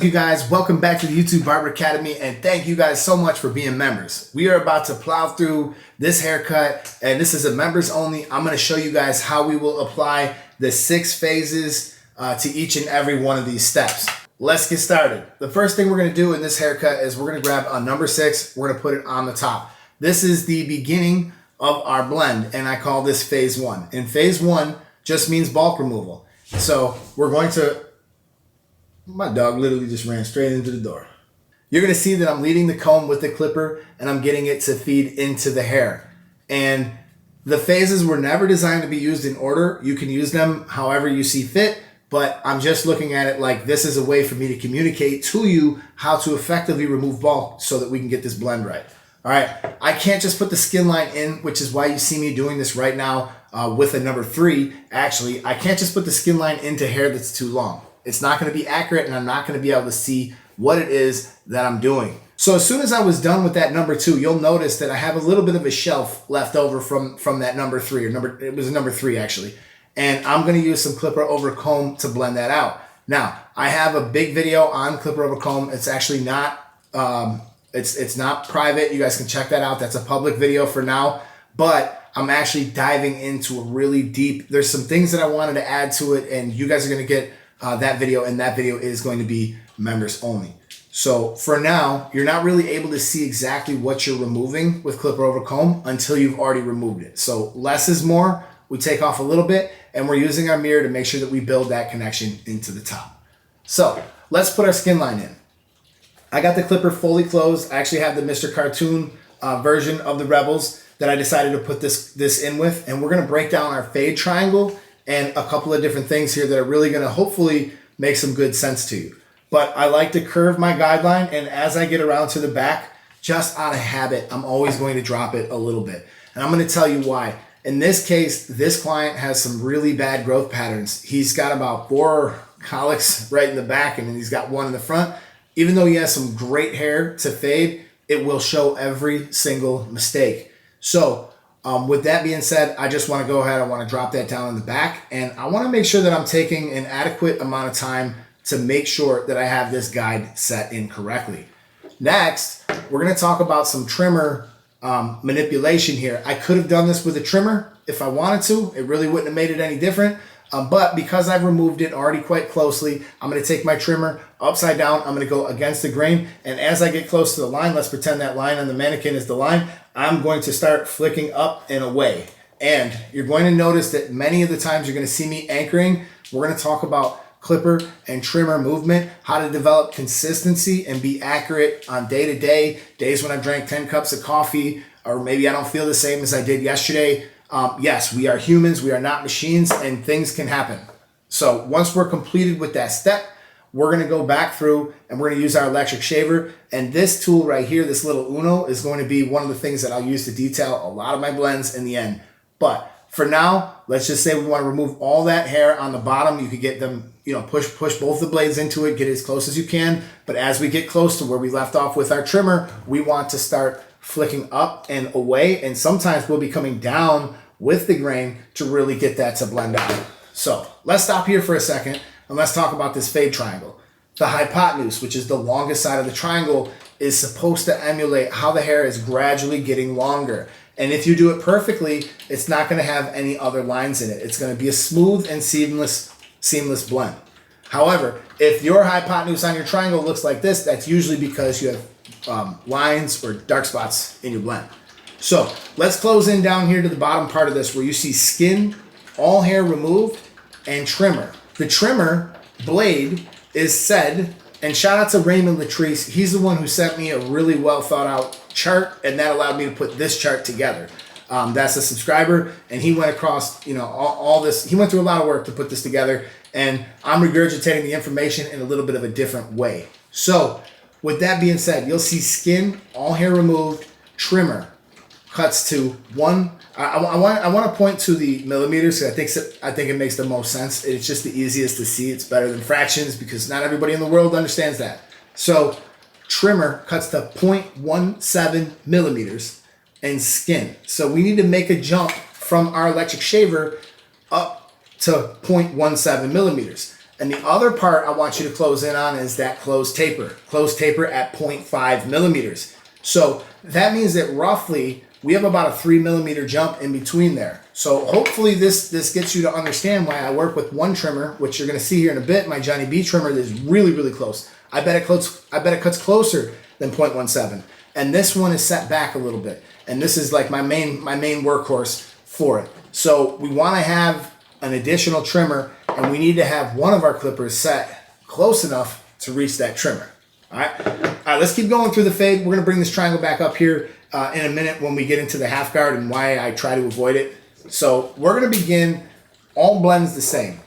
You guys, welcome back to the YouTube Barber Academy, and thank you guys so much for being members. We are about to plow through this haircut, and this is a members only. I'm going to show you guys how we will apply the 6 phases to each and every one of these steps. Let's get started. The first thing we're going to do in this haircut is we're going to grab a number 6. We're going to put it on the top. This is the beginning of our blend, and I call this phase 1. And phase 1 just means bulk removal. So we're going to... My dog literally just ran straight into the door. You're going to see that I'm leading the comb with the clipper and I'm getting it to feed into the hair. And the phases were never designed to be used in order. You can use them however you see fit, but I'm just looking at it like this is a way for me to communicate to you how to effectively remove bulk so that we can get this blend right. All right, I can't just put the skin line in, which is why you see me doing this right now with a number 3. Actually, I can't just put the skin line into hair that's too long. It's not going to be accurate, and I'm not going to be able to see what it is that I'm doing. So as soon as I was done with that number 2, you'll notice that I have a little bit of a shelf left over from that number 3, it was a number 3 actually. And I'm going to use some clipper over comb to blend that out. Now, I have a big video on clipper over comb. It's actually not, it's not private. You guys can check that out. That's a public video for now, but I'm actually diving into a really deep, there's some things that I wanted to add to it, and you guys are going to get that video, and that video is going to be members only. So for now, you're not really able to see exactly what you're removing with clipper over comb until you've already removed it. So less is more. We take off a little bit, and we're using our mirror to make sure that we build that connection into the top. So let's put our skin line in. I got the clipper fully closed. I actually have the Mr. Cartoon version of the Rebels that I decided to put this in with, and we're going to break down our fade triangle and a couple of different things here that are really going to hopefully make some good sense to you. But I like to curve my guideline, and as I get around to the back, just out of habit, I'm always going to drop it a little bit. And I'm going to tell you why. In this case, this client has some really bad growth patterns. He's got about 4 colics right in the back, and then he's got 1 in the front. Even though he has some great hair to fade, it will show every single mistake. So with that being said, I just want to go ahead. I want to drop that down in the back, and I want to make sure that I'm taking an adequate amount of time to make sure that I have this guide set in correctly. Next, we're going to talk about some trimmer manipulation here. I could have done this with a trimmer if I wanted to. It really wouldn't have made it any different. But because I've removed it already quite closely, I'm going to take my trimmer upside down. I'm going to go against the grain. And as I get close to the line, let's pretend that line on the mannequin is the line, I'm going to start flicking up and away. And you're going to notice that many of the times you're going to see me anchoring. We're going to talk about clipper and trimmer movement, how to develop consistency and be accurate on day-to-day, days when I've drank 10 cups of coffee, or maybe I don't feel the same as I did yesterday. Yes, we are humans, we are not machines, and things can happen. So once we're completed with that step, we're going to go back through and we're going to use our electric shaver. And this tool right here, this little Uno, is going to be one of the things that I'll use to detail a lot of my blends in the end. But for now, let's just say we want to remove all that hair on the bottom. You could get them, push both the blades into it, get as close as you can. But as we get close to where we left off with our trimmer, we want to start flicking up and away, and sometimes we'll be coming down with the grain to really get that to blend out. So let's stop here for a second and let's talk about this fade triangle. The hypotenuse, which is the longest side of the triangle, is supposed to emulate how the hair is gradually getting longer. And if you do it perfectly, it's not going to have any other lines in it. It's going to be a smooth and seamless blend. However, if your hypotenuse on your triangle looks like this, that's usually because you have lines or dark spots in your blend. So let's close in down here to the bottom part of this where you see skin, all hair removed, and trimmer. The trimmer blade is said, and shout out to Raymond Latrice, he's the one who sent me a really well thought out chart, and that allowed me to put this chart together. That's a subscriber, and he went across, all this, he went through a lot of work to put this together, and I'm regurgitating the information in a little bit of a different way. So with that being said, you'll see skin, all hair removed, trimmer cuts to 1. I want to point to the millimeters because I think it makes the most sense. It's just the easiest to see. It's better than fractions because not everybody in the world understands that. So trimmer cuts to 0.17 millimeters and skin. So we need to make a jump from our electric shaver up to 0.17 millimeters. And the other part I want you to close in on is that closed taper at 0.5 millimeters. So that means that roughly we have about a 3 millimeter jump in between there. So hopefully this gets you to understand why I work with one trimmer, which you're gonna see here in a bit, my Johnny B trimmer that is really, really close. I bet it cuts closer than 0.17. And this one is set back a little bit. And this is like my main workhorse for it. So we wanna have an additional trimmer, and we need to have one of our clippers set close enough to reach that trimmer. All right, let's keep going through the fade. We're gonna bring this triangle back up here in a minute when we get into the half guard and why I try to avoid it. So we're gonna begin, all blends the same.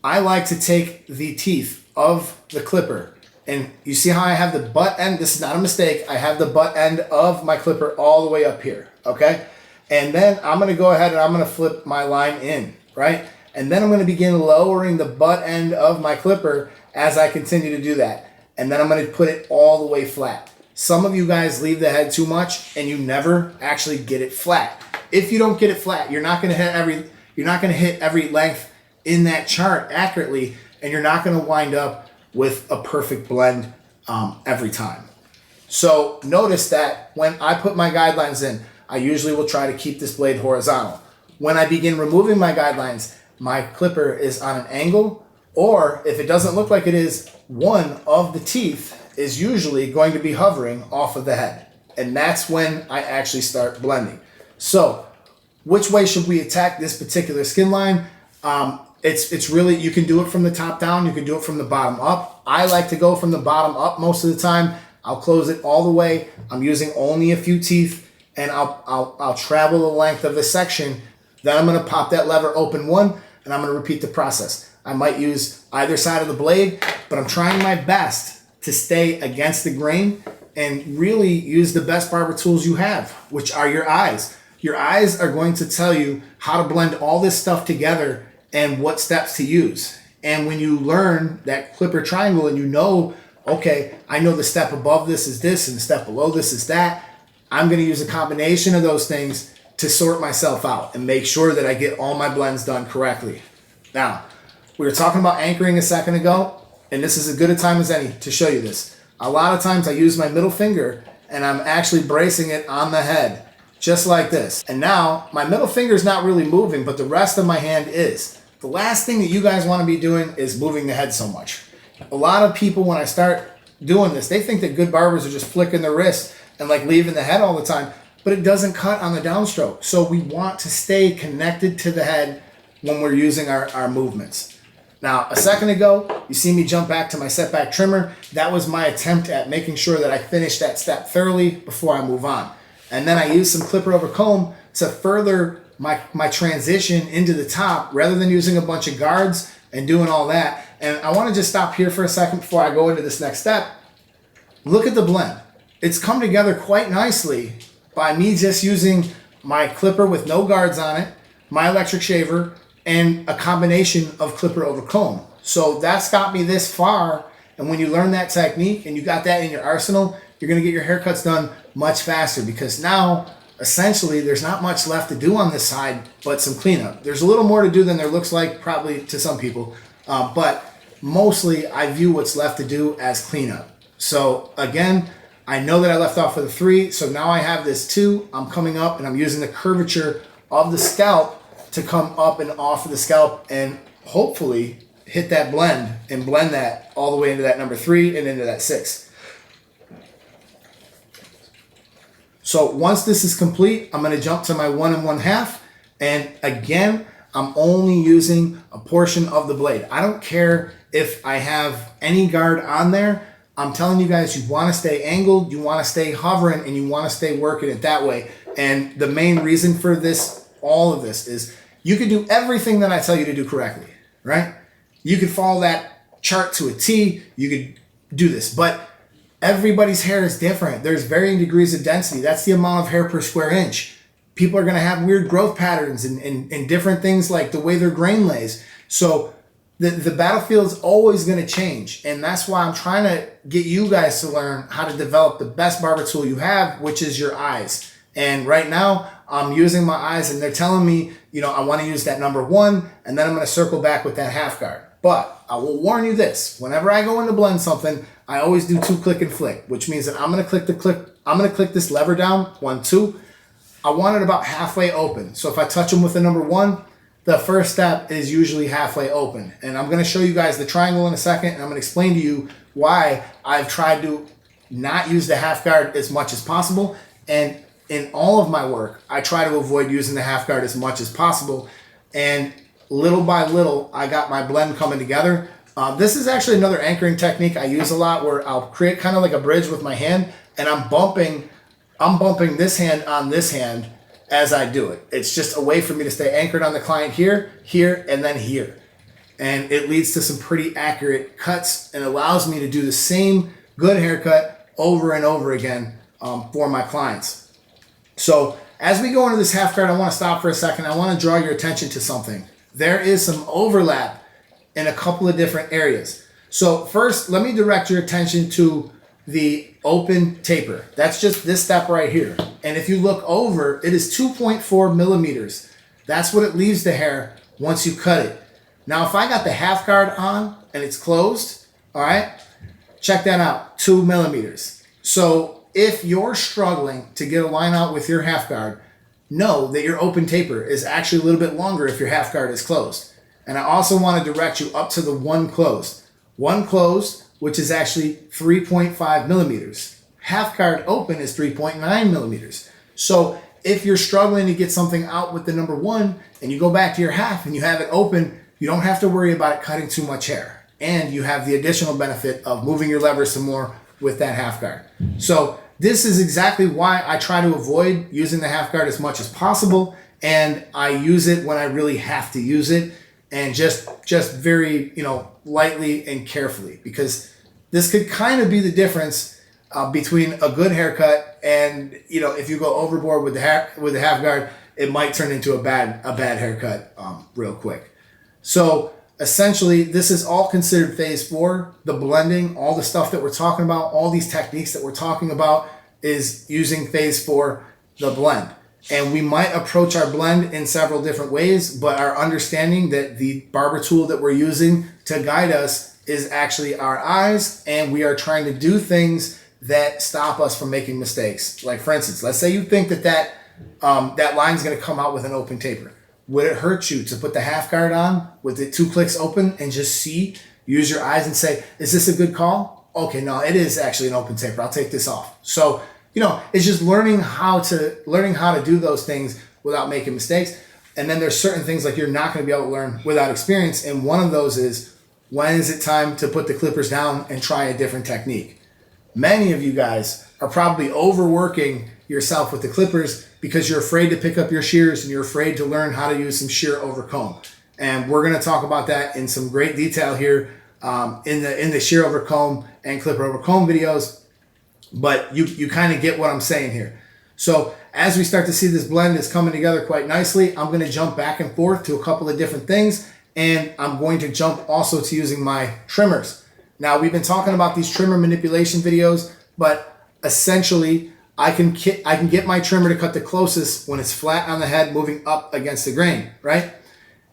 I like to take the teeth of the clipper, and you see how I have the butt end, this is not a mistake, I have the butt end of my clipper all the way up here, okay? And then I'm gonna go ahead and I'm gonna flip my line in, right? And then I'm gonna begin lowering the butt end of my clipper as I continue to do that. And then I'm gonna put it all the way flat. Some of you guys leave the head too much and you never actually get it flat. If you don't get it flat, you're not gonna hit every length in that chart accurately, and you're not gonna wind up with a perfect blend every time. So notice that when I put my guidelines in, I usually will try to keep this blade horizontal. When I begin removing my guidelines, my clipper is on an angle, or if it doesn't look like it is, one of the teeth is usually going to be hovering off of the head. And that's when I actually start blending. So which way should we attack this particular skin line? It's really, you can do it from the top down, you can do it from the bottom up. I like to go from the bottom up most of the time. I'll close it all the way. I'm using only a few teeth, and I'll travel the length of the section. Then I'm gonna pop that lever open one, and I'm gonna repeat the process. I might use either side of the blade, but I'm trying my best to stay against the grain and really use the best barber tools you have, which are your eyes. Your eyes are going to tell you how to blend all this stuff together and what steps to use. And when you learn that clipper triangle and you know, okay, I know the step above this is this and the step below this is that, I'm gonna use a combination of those things to sort myself out and make sure that I get all my blends done correctly. Now, we were talking about anchoring a second ago, and this is as good a time as any to show you this. A lot of times I use my middle finger and I'm actually bracing it on the head, just like this. And now my middle finger is not really moving, but the rest of my hand is. The last thing that you guys want to be doing is moving the head so much. A lot of people, when I start doing this, they think that good barbers are just flicking their wrist and like leaving the head all the time, but it doesn't cut on the downstroke. So we want to stay connected to the head when we're using our movements. Now, a second ago, you see me jump back to my setback trimmer. That was my attempt at making sure that I finish that step thoroughly before I move on. And then I use some clipper over comb to further my transition into the top rather than using a bunch of guards and doing all that. And I want to just stop here for a second before I go into this next step. Look at the blend. It's come together quite nicely by me just using my clipper with no guards on it, my electric shaver, and a combination of clipper over comb. So that's got me this far. And when you learn that technique and you got that in your arsenal, you're gonna get your haircuts done much faster, because now essentially there's not much left to do on this side but some cleanup. There's a little more to do than there looks like probably to some people, but mostly I view what's left to do as cleanup. So again, I know that I left off with a 3, so now I have this 2. I'm coming up and I'm using the curvature of the scalp to come up and off of the scalp and hopefully hit that blend and blend that all the way into that number 3 and into that 6. So once this is complete, I'm going to jump to my 1 1/2, and again, I'm only using a portion of the blade. I don't care if I have any guard on there. I'm telling you guys, you want to stay angled, you want to stay hovering, and you want to stay working it that way. And the main reason for this, all of this, is you can do everything that I tell you to do correctly, right? You could follow that chart to a T, you could do this, but everybody's hair is different. There's varying degrees of density. That's the amount of hair per square inch. People are going to have weird growth patterns and different things like the way their grain lays. So the battlefield's always going to change. And that's why I'm trying to get you guys to learn how to develop the best barber tool you have, which is your eyes. And right now I'm using my eyes and they're telling me, you know, I want to use that number 1, and then I'm going to circle back with that half guard. But I will warn you this: whenever I go in to blend something, I always do 2 click and flick, which means that I'm gonna click this lever down, 1, 2. I want it about halfway open. So if I touch them with the number 1, the first step is usually halfway open. And I'm gonna show you guys the triangle in a second, and I'm gonna explain to you why I've tried to not use the half guard as much as possible. And in all of my work, I try to avoid using the half guard as much as possible. And little by little, I got my blend coming together. This is actually another anchoring technique I use a lot, where I'll create kind of like a bridge with my hand, and I'm bumping this hand on this hand as I do it. It's just a way for me to stay anchored on the client here, here, and then here. And it leads to some pretty accurate cuts and allows me to do the same good haircut over and over again for my clients. So as we go into this half guard, I want to stop for a second. I want to draw your attention to something. There is some overlap in a couple of different areas. So first, let me direct your attention to the open taper. That's just this step right here. And if you look over, it is 2.4 millimeters. That's what it leaves the hair once you cut it. Now, if I got the half guard on and it's closed, all right, check that out, 2 millimeters. So if you're struggling to get a line out with your half guard, know that your open taper is actually a little bit longer if your half guard is closed. And I also want to direct you up to the 1 closed. 1 closed, which is actually 3.5 millimeters. Half guard open is 3.9 millimeters. So if you're struggling to get something out with the number 1 and you go back to your half and you have it open, you don't have to worry about it cutting too much hair. And you have the additional benefit of moving your levers some more with that half guard. So this is exactly why I try to avoid using the half guard as much as possible. And I use it when I really have to use it, and just very, lightly and carefully, because this could kind of be the difference between a good haircut and, if you go overboard with the half guard, it might turn into a bad haircut real quick. So essentially, this is all considered phase 4. The blending, all the stuff that we're talking about, all these techniques that we're talking about is using phase 4, the blend. And we might approach our blend in several different ways, but our understanding that the barber tool that we're using to guide us is actually our eyes, and we are trying to do things that stop us from making mistakes. Like, for instance, let's say you think that line's going to come out with an open taper. Would it hurt you to put the half guard on with it 2 clicks open and just use your eyes and say, is this a good call? Okay, no, it is actually an open taper. I'll take this off. So, it's just learning how to do those things without making mistakes. And then there's certain things like you're not going to be able to learn without experience. And one of those is, when is it time to put the clippers down and try a different technique? Many of you guys are probably overworking yourself with the clippers because you're afraid to pick up your shears and you're afraid to learn how to use some shear over comb. And we're going to talk about that in some great detail here in the shear over comb and clipper over comb videos. But you kind of get what I'm saying here. So as we start to see this blend is coming together quite nicely, I'm going to jump back and forth to a couple of different things. And I'm going to jump also to using my trimmers. Now, we've been talking about these trimmer manipulation videos, but essentially I can get my trimmer to cut the closest when it's flat on the head moving up against the grain, right?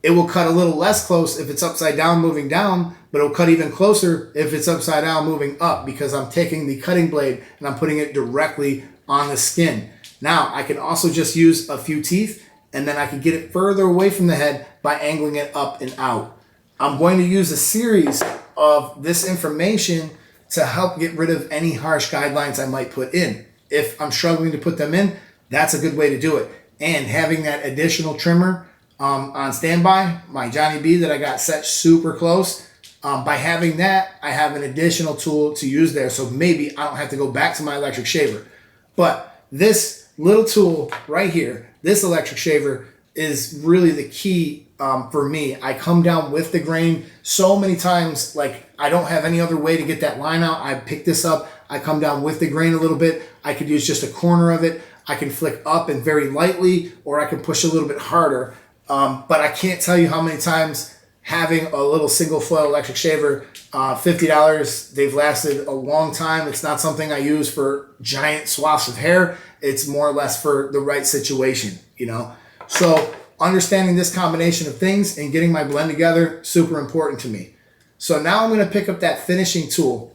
It will cut a little less close if it's upside down moving down, but it'll cut even closer if it's upside down moving up, because I'm taking the cutting blade and I'm putting it directly on the skin. Now, I can also just use a few teeth, and then I can get it further away from the head by angling it up and out. I'm going to use a series of this information to help get rid of any harsh guidelines I might put in. If I'm struggling to put them in, that's a good way to do it. And having that additional trimmer on standby, my Johnny B that I got set super close, by having that, I have an additional tool to use there. So maybe I don't have to go back to my electric shaver. But this little tool right here, this electric shaver, is really the key for me. I come down with the grain so many times, like I don't have any other way to get that line out. I pick this up, I come down with the grain a little bit. I could use just a corner of it. I can flick up and very lightly, or I can push a little bit harder. But I can't tell you how many times having a little single foil electric shaver, $50, they've lasted a long time. It's not something I use for giant swaths of hair. It's more or less for the right situation, So understanding this combination of things and getting my blend together, super important to me. So now I'm going to pick up that finishing tool.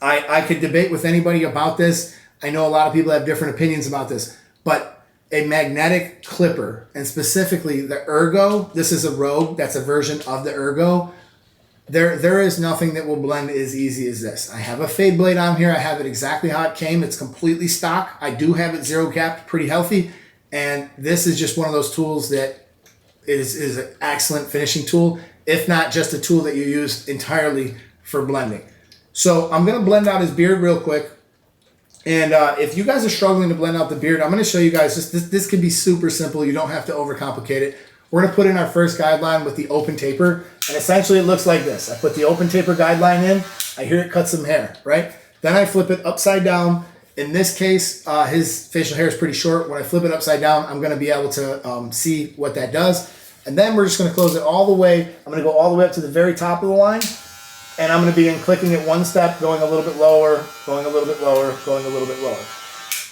I could debate with anybody about this. I know a lot of people have different opinions about this, but a magnetic clipper, and specifically the Ergo, this is a Rogue, that's a version of the Ergo. There is nothing that will blend as easy as this. I have a fade blade on here. I have it exactly how it came. It's completely stock. I do have it zero capped, pretty healthy. And this is just one of those tools that is an excellent finishing tool, if not just a tool that you use entirely for blending. So I'm going to blend out his beard real quick. And if you guys are struggling to blend out the beard, I'm going to show you guys, this can be super simple. You don't have to overcomplicate it. We're going to put in our first guideline with the open taper. And essentially it looks like this. I put the open taper guideline in. I hear it cut some hair, right? Then I flip it upside down. In this case, his facial hair is pretty short. When I flip it upside down, I'm going to be able to see what that does. And then we're just going to close it all the way. I'm going to go all the way up to the very top of the line. And I'm going to begin clicking it one step, going a little bit lower, going a little bit lower, going a little bit lower.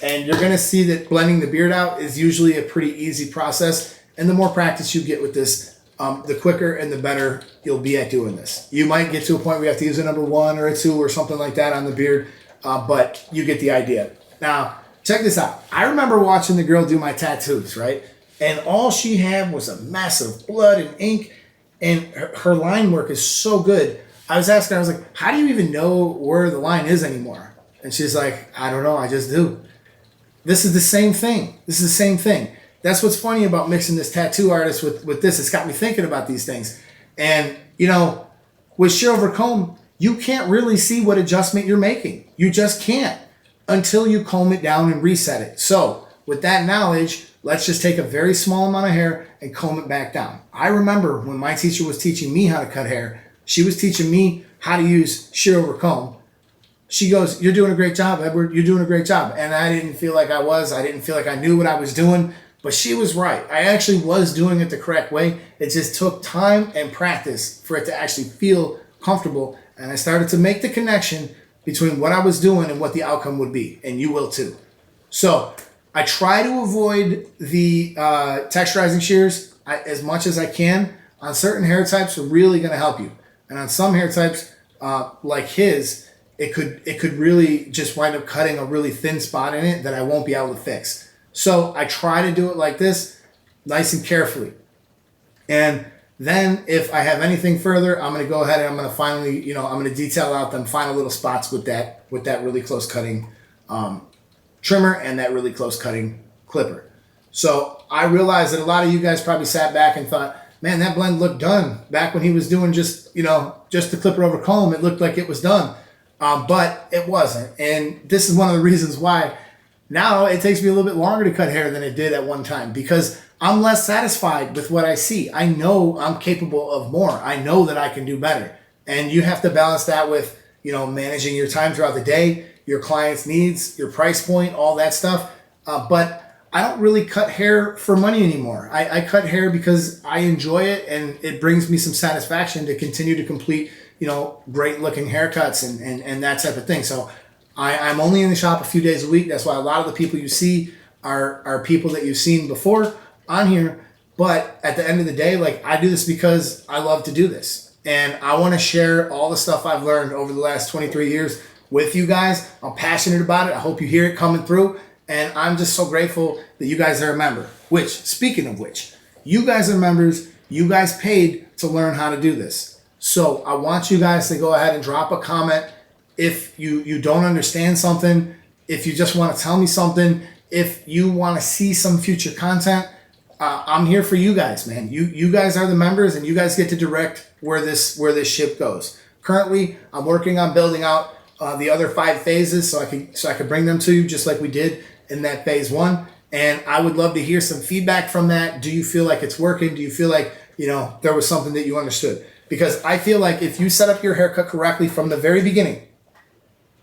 And you're going to see that blending the beard out is usually a pretty easy process. And the more practice you get with this, the quicker and the better you'll be at doing this. You might get to a point where you have to use a number 1 or a 2 or something like that on the beard, but you get the idea. Now, check this out. I remember watching the girl do my tattoos, right? And all she had was a mess of blood and ink, and her line work is so good. I was asking her, I was like, how do you even know where the line is anymore? And she's like, I don't know, I just do. This is the same thing. This is the same thing. That's what's funny about mixing this tattoo artist with this. It's got me thinking about these things. And, you know, with shear over comb, you can't really see what adjustment you're making. You just can't until you comb it down and reset it. So with that knowledge, let's just take a very small amount of hair and comb it back down. I remember when my teacher was teaching me how to cut hair, she was teaching me how to use shear over comb. She goes, you're doing a great job, Edward. You're doing a great job. And I didn't feel like I was. I didn't feel like I knew what I was doing. But she was right. I actually was doing it the correct way. It just took time and practice for it to actually feel comfortable. And I started to make the connection between what I was doing and what the outcome would be. And you will too. So I try to avoid the texturizing shears as much as I can. On certain hair types, are really going to help you. And on some hair types, like his, it could really just wind up cutting a really thin spot in it that I won't be able to fix. So I try to do it like this, nice and carefully. And then if I have anything further, I'm going to go ahead and I'm going to finally, I'm going to detail out them final little spots with that really close cutting trimmer and that really close cutting clipper. So I realized that a lot of you guys probably sat back and thought, man, that blend looked done. Back when he was doing just the clipper over comb, it looked like it was done. But it wasn't. And this is one of the reasons why now it takes me a little bit longer to cut hair than it did at one time, because I'm less satisfied with what I see. I know I'm capable of more. I know that I can do better. And you have to balance that with, managing your time throughout the day, your client's needs, your price point, all that stuff. But I don't really cut hair for money anymore. I cut hair because I enjoy it and it brings me some satisfaction to continue to complete, great looking haircuts and that type of thing. So I'm only in the shop a few days a week. That's why a lot of the people you see are people that you've seen before on here. But at the end of the day, I do this because I love to do this. And I want to share all the stuff I've learned over the last 23 years with you guys. I'm passionate about it. I hope you hear it coming through. And I'm just so grateful that you guys are a member. Which, speaking of which, you guys are members. You guys paid to learn how to do this. So I want you guys to go ahead and drop a comment. If you don't understand something, if you just want to tell me something, if you want to see some future content, I'm here for you guys, man. You guys are the members, and you guys get to direct where this ship goes. Currently, I'm working on building out the other 5 phases so I could bring them to you just like we did in that phase 1. And I would love to hear some feedback from that. Do you feel like it's working? Do you feel like there was something that you understood? Because I feel like if you set up your haircut correctly from the very beginning,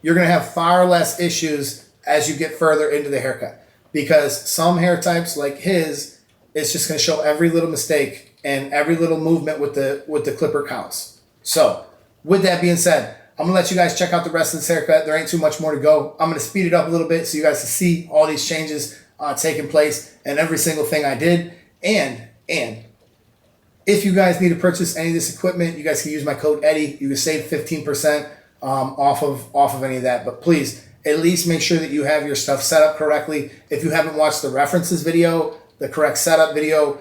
you're going to have far less issues as you get further into the haircut. Because some hair types like his, it's just going to show every little mistake and every little movement with the clipper counts. So with that being said, I'm going to let you guys check out the rest of this haircut. There ain't too much more to go. I'm going to speed it up a little bit so you guys can see all these changes taking place and every single thing I did. And If you guys need to purchase any of this equipment, you guys can use my code Eddie. You can save 15% off of any of that. But please, at least make sure that you have your stuff set up correctly. If you haven't watched the references video, the correct setup video,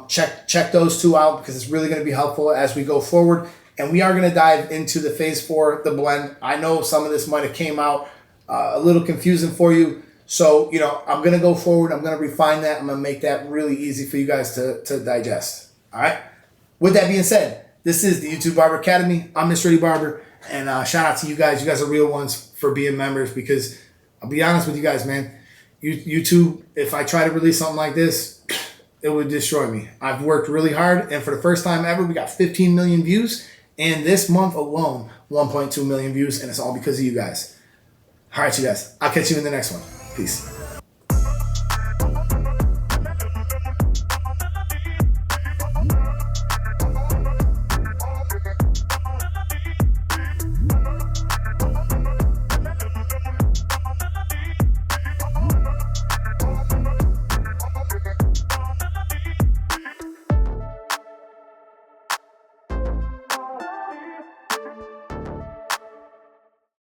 check those two out, because it's really going to be helpful as we go forward. And we are going to dive into the phase 4, the blend. I know some of this might have came out a little confusing for you. So, I'm going to go forward. I'm going to refine that. I'm going to make that really easy for you guys to digest. All right. With that being said, this is the YouTube Barber Academy. I'm Mr. Eddie Barber. And shout out to you guys. You guys are real ones for being members, because I'll be honest with you guys, man. YouTube, if I try to release something like this, it would destroy me. I've worked really hard. And for the first time ever, we got 15 million views. And this month alone, 1.2 million views. And it's all because of you guys. All right, you guys. I'll catch you in the next one. Peace.